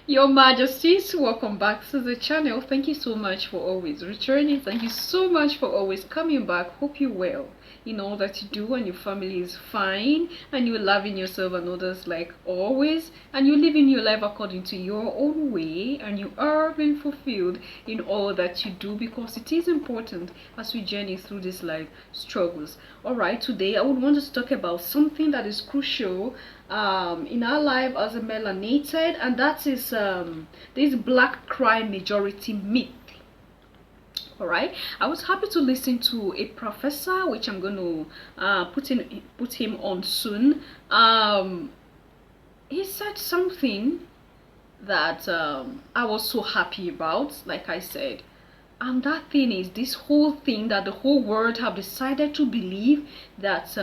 Your Majesties, welcome back to the channel. Thank you so much for always returning. Thank you so much for always coming back. Hope you're well in all that you do and your family is fine and you're loving yourself and others like always, and you're living your life according to your own way and you are being fulfilled in all that you do, because it is important as we journey through this life struggles. Alright, today I would want to talk about something that is crucial in our life as a melanated, and that is this black crime majority myth. All right, I was happy to listen to a professor, which I'm going to put him on soon. He said something that I was so happy about, like I said. And that thing is this whole thing that the whole world have decided to believe that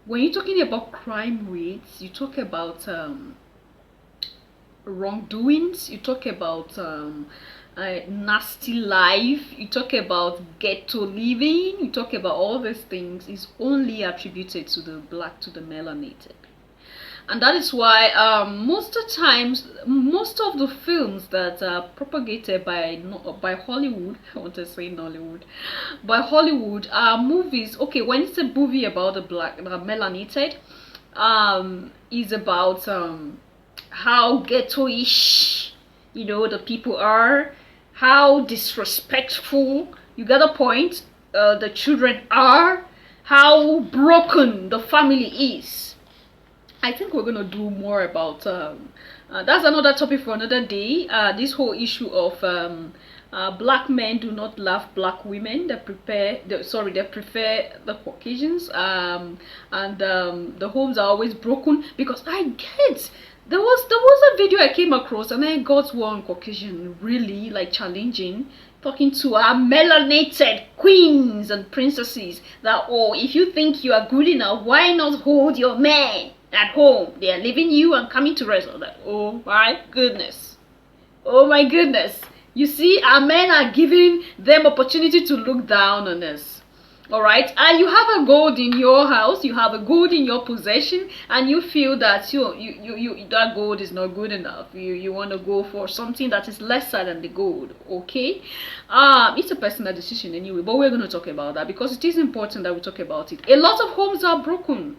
when you're talking about crime rates, you talk about wrongdoings, you talk about nasty life, you talk about ghetto living, you talk about all these things is only attributed to the black, to the melanated. And that is why most of the times, most of the films that are propagated by Hollywood, I want to say Nollywood, by Hollywood are movies. Okay, when it's a movie about the black, melanated, is about how ghetto-ish, you know, the people are, how disrespectful, you get a point, the children are, how broken the family is. I think we're going to do more about that's another topic for another day. This whole issue of black men do not love black women. They prefer the Caucasians, and the homes are always broken, because I get there was a video I came across and I got one Caucasian really like challenging, talking to our melanated queens and princesses that, oh, if you think you are good enough, why not hold your man at home? They are leaving you and coming to rest. That, oh my goodness, oh my goodness. You see, our men are giving them opportunity to look down on us. All right, and you have a gold in your house, you have a gold in your possession, and you feel that you that gold is not good enough. You want to go for something that is lesser than the gold. Okay, it's a personal decision anyway, but we're going to talk about that because it is important that we talk about it. A lot of homes are broken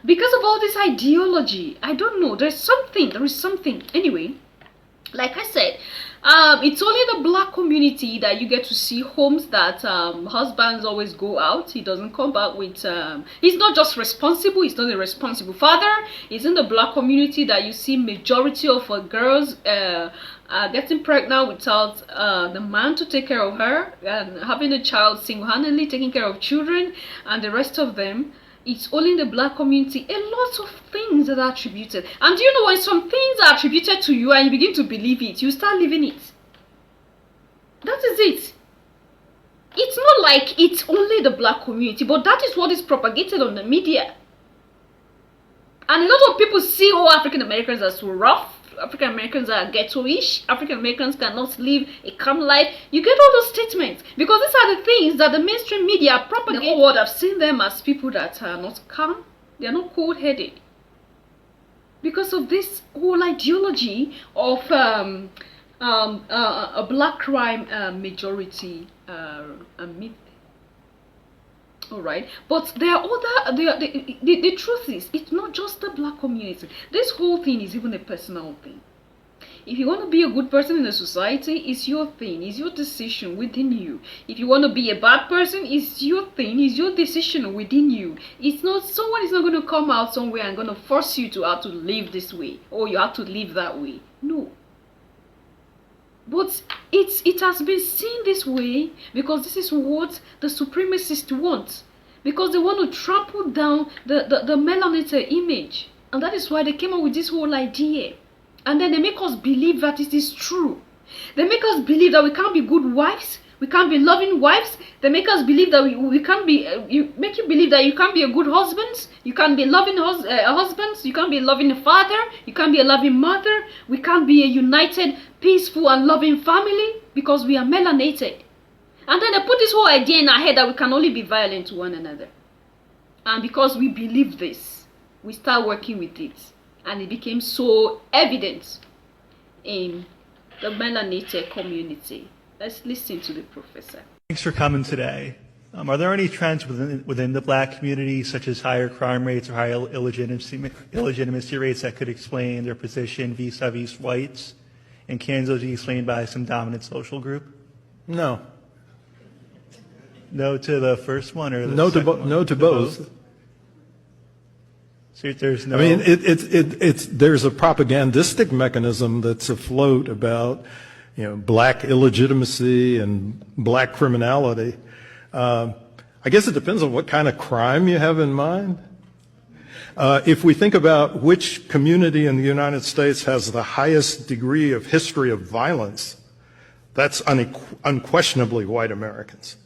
because of all this ideology. I don't know, there is something anyway. Like I said, it's only the black community that you get to see homes that husbands always go out. He doesn't come back with he's not just responsible, he's not a responsible father. It's in the black community that you see majority of girls getting pregnant without the man to take care of her, and having a child single-handedly, taking care of children and the rest of them. It's only in the black community. A lot of things that are attributed. And do you know, when some things are attributed to you and you begin to believe it, you start living it. That is it. It's not like it's only the black community, but that is what is propagated on the media. And a lot of people see all African Americans as so rough. African Americans are ghetto-ish. African Americans cannot live a calm life. You get all those statements because these are the things that the mainstream media propagate. The whole world have seen them as people that are not calm. They are not cold-headed because of this whole ideology of a black crime majority myth. All right, but there are other. The truth is, it's not just the black community. This whole thing is even a personal thing. If you want to be a good person in the society, it's your thing, it's your decision within you. If you want to be a bad person, it's your thing, it's your decision within you. It's not, someone is not going to come out somewhere and going to force you to have to live this way or you have to live that way. No. But it has been seen this way because this is what the supremacists want. Because they want to trample down the melanated image. And that is why they came up with this whole idea. And then they make us believe that it is true. They make us believe that we can't be good wives. We can't be loving wives. They make us believe that we can't be, make you believe that you can't be a good husband. You can't be loving husbands. You can't be a loving father. You can't be a loving mother. We can't be a united, peaceful and loving family because we are melanated. And then they put this whole idea in our head that we can only be violent to one another. And because we believe this, we start working with it. And it became so evident in the melanated community. Let's listen to the professor. Thanks for coming today. Are there any trends within the black community, such as higher crime rates or higher illegitimacy rates, that could explain their position vis-a-vis whites? And can those be explained by some dominant social group? No. No to the first one, or the No to second one? no to both. So there's no. I mean, there's a propagandistic mechanism that's afloat about, black illegitimacy and black criminality. I guess it depends on what kind of crime you have in mind. If we think about which community in the United States has the highest degree of history of violence, that's unquestionably white Americans.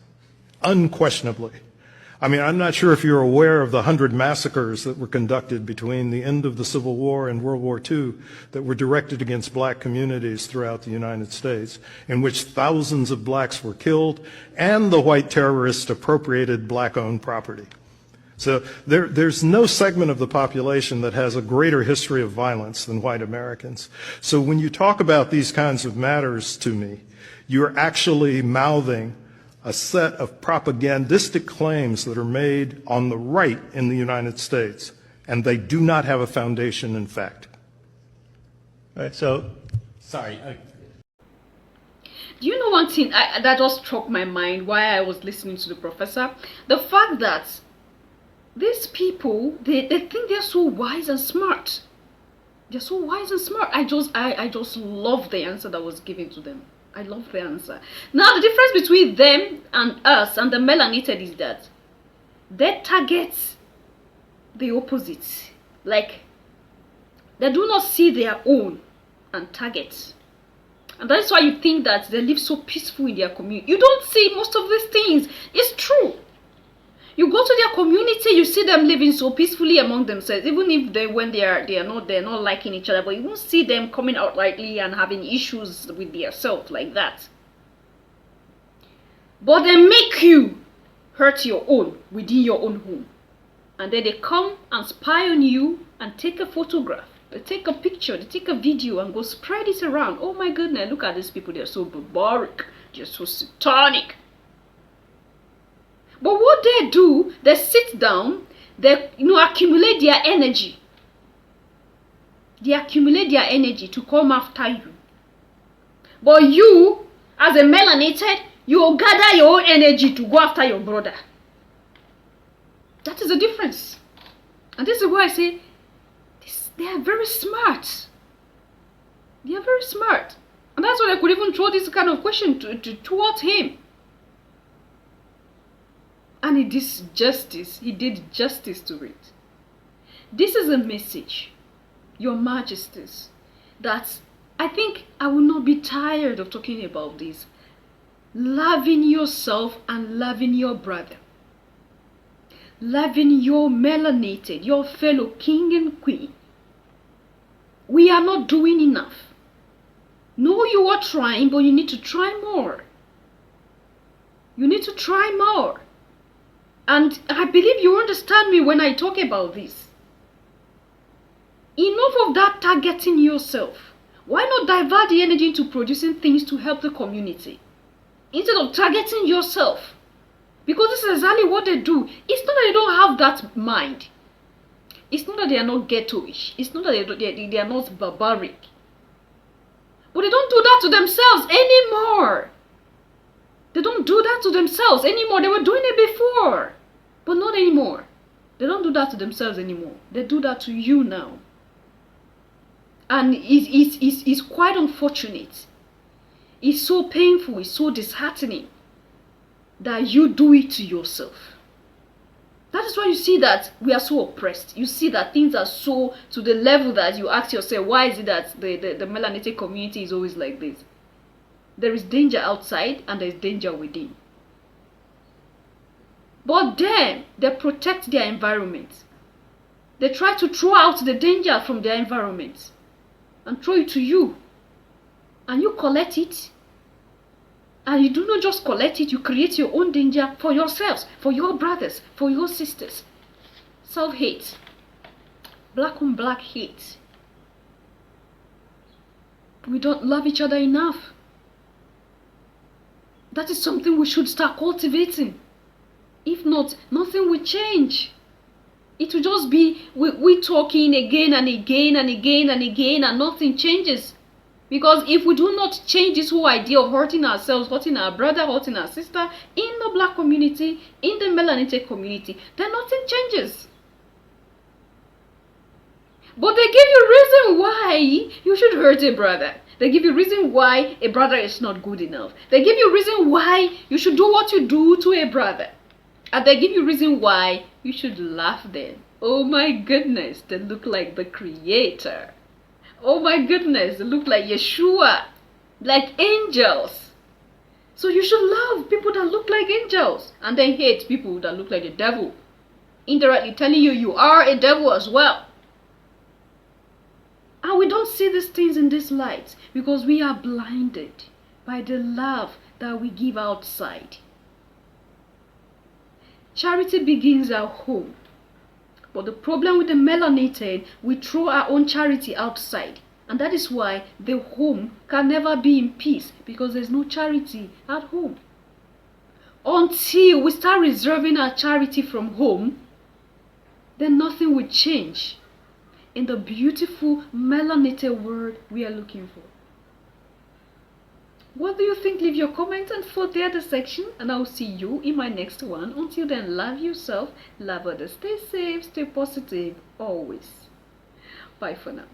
Unquestionably. I mean, I'm not sure if you're aware of the 100 massacres that were conducted between the end of the Civil War and World War II that were directed against black communities throughout the United States, in which thousands of blacks were killed and the white terrorists appropriated black-owned property. So there's no segment of the population that has a greater history of violence than white Americans. So when you talk about these kinds of matters to me, you're actually mouthing a set of propagandistic claims that are made on the right in the United States, and they do not have a foundation in fact. All right, so, sorry. Do you know one thing that just struck my mind while I was listening to the professor? The fact that these people, they think they're so wise and smart. They're so wise and smart. I just love the answer that was given to them. I love the answer. Now, the difference between them and us and the melanated is that they target the opposite. Like, they do not see their own and target. And that's why you think that they live so peaceful in their community. You don't see most of these things. It's true. You go to their community, you see them living so peacefully among themselves, even if they're not liking each other, but you won't see them coming out lightly and having issues with themselves like that. But they make you hurt your own within your own home. And then they come and spy on you and take a photograph. They take a picture, they take a video and go spread it around. Oh my goodness, look at these people, they're so barbaric, they're so satanic. But what they do, they sit down, they accumulate their energy. They accumulate their energy to come after you. But you, as a melanated, you will gather your own energy to go after your brother. That is the difference. And this is why I say, they are very smart. They are very smart. And that's why I could even throw this kind of question towards him. And he did justice to it. This is a message, Your Majesties, that I think I will not be tired of talking about this. Loving yourself and loving your brother. Loving your melanated, your fellow king and queen. We are not doing enough. No, you are trying, but you need to try more. You need to try more. And I believe you understand me when I talk about this. Enough of that targeting yourself. Why not divert the energy into producing things to help the community? Instead of targeting yourself. Because this is exactly what they do. It's not that they don't have that mind. It's not that they are not ghettoish. It's not that they are not barbaric. But they don't do that to themselves anymore. They don't do that to themselves anymore. They were doing it before, but not anymore. They don't do that to themselves anymore. They do that to you now. And it's quite unfortunate. It's so painful, it's so disheartening that you do it to yourself. That is why you see that we are so oppressed. You see that things are so to the level that you ask yourself, why is it that the melanated community is always like this? There is danger outside and there is danger within. But then, they protect their environment. They try to throw out the danger from their environment and throw it to you. And you collect it. And you do not just collect it, you create your own danger for yourselves, for your brothers, for your sisters. Self-hate. Black on black hate. We don't love each other enough. That is something we should start cultivating. If not, nothing will change. It will just be we talking again and again and again and again, and nothing changes. Because if we do not change this whole idea of hurting ourselves, hurting our brother, hurting our sister, in the black community, in the melanated community, then nothing changes. But they give you reason why you should hurt a brother. They give you reason why a brother is not good enough. They give you reason why you should do what you do to a brother. And they give you reason why you should laugh then. Oh my goodness, they look like the Creator. Oh my goodness, they look like Yeshua, like angels. So you should love people that look like angels and then hate people that look like the devil. Indirectly telling you you are a devil as well. And we don't see these things in this light because we are blinded by the love that we give outside. Charity begins at home. But the problem with the melanated, we throw our own charity outside. And that is why the home can never be in peace, because there's no charity at home. Until we start reserving our charity from home, then nothing will change in the beautiful melanated world we are looking for. What do you think? Leave your comments and for the other section, and I'll see you in my next one. Until then, love yourself, love others, stay safe, stay positive, always. Bye for now.